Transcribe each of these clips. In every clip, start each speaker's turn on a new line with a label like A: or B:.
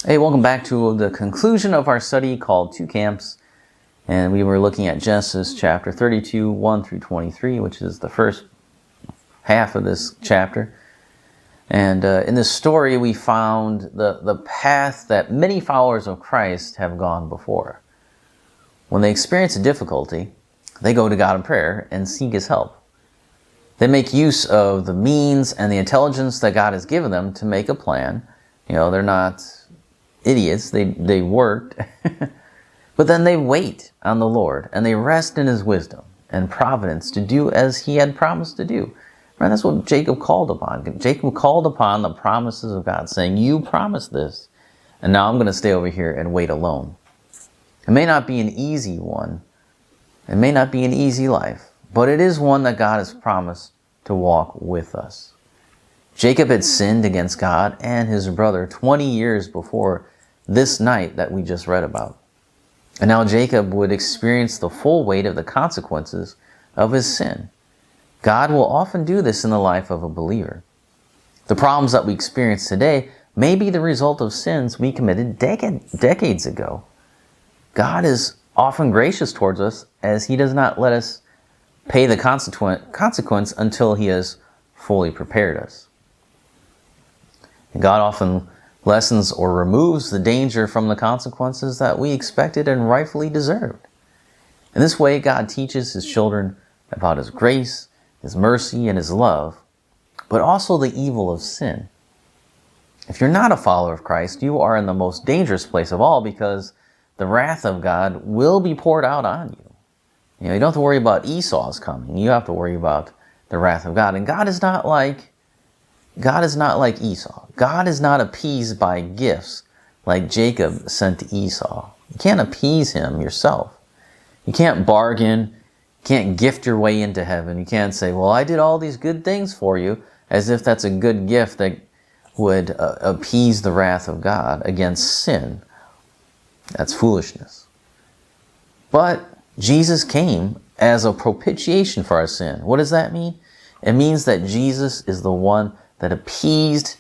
A: Hey, welcome back to the conclusion of our study called Two Camps. And we were looking at Genesis chapter 32, 1 through 23, which is the first half of this chapter. And in this story, we found the path that many followers of Christ have gone before. When they experience a difficulty, they go to God in prayer and seek His help. They make use of the means and the intelligence that God has given them to make a plan. You know, they're not idiots, they worked, but then they wait on the Lord and they rest in His wisdom and providence to do as He had promised to do. Right? That's what Jacob called upon. Jacob called upon the promises of God, saying, "You promised this, and now I'm going to stay over here and wait alone." It may not be an easy one. It may not be an easy life, but it is one that God has promised to walk with us. Jacob had sinned against God and his brother 20 years before this night that we just read about. And now Jacob would experience the full weight of the consequences of his sin. God will often do this in the life of a believer. The problems that we experience today may be the result of sins we committed decades ago. God is often gracious towards us as He does not let us pay the consequence until He has fully prepared us. And God often lessens or removes the danger from the consequences that we expected and rightfully deserved. In this way, God teaches His children about His grace, His mercy, and His love, but also the evil of sin. If you're not a follower of Christ, you are in the most dangerous place of all, because the wrath of God will be poured out on you. You don't have to worry about Esau's coming. You have to worry about the wrath of God. And God is not like Esau. God is not appeased by gifts like Jacob sent to Esau. You can't appease him yourself. You can't bargain. You can't gift your way into heaven. You can't say, "Well, I did all these good things for you," as if that's a good gift that would appease the wrath of God against sin. That's foolishness. But Jesus came as a propitiation for our sin. What does that mean? It means that Jesus is the one that appeased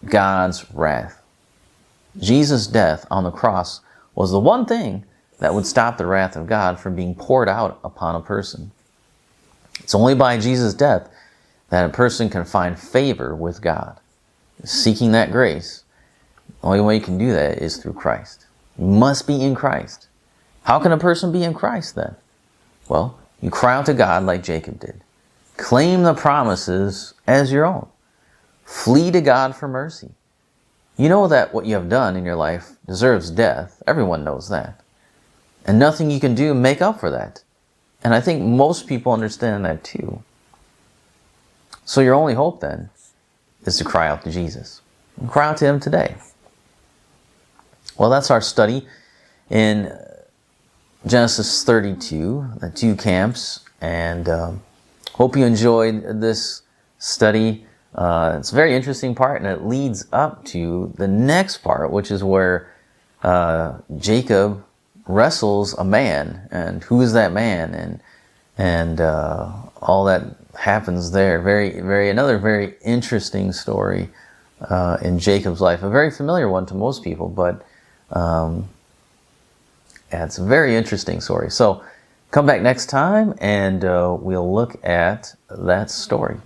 A: God's wrath. Jesus' death on the cross was the one thing that would stop the wrath of God from being poured out upon a person. It's only by Jesus' death that a person can find favor with God. Seeking that grace, the only way you can do that is through Christ. You must be in Christ. How can a person be in Christ then? Well, you cry out to God like Jacob did. Claim the promises as your own. Flee to God for mercy. You know that what you have done in your life deserves death. Everyone knows that. And nothing you can do make up for that. And I think most people understand that too. So your only hope then is to cry out to Jesus. And cry out to Him today. Well, that's our study in Genesis 32, the two camps. And hope you enjoyed this study. It's a very interesting part, and it leads up to the next part, which is where Jacob wrestles a man, and who is that man, and all that happens there. Another very interesting story in Jacob's life, a very familiar one to most people, but it's a very interesting story. So come back next time, and we'll look at that story.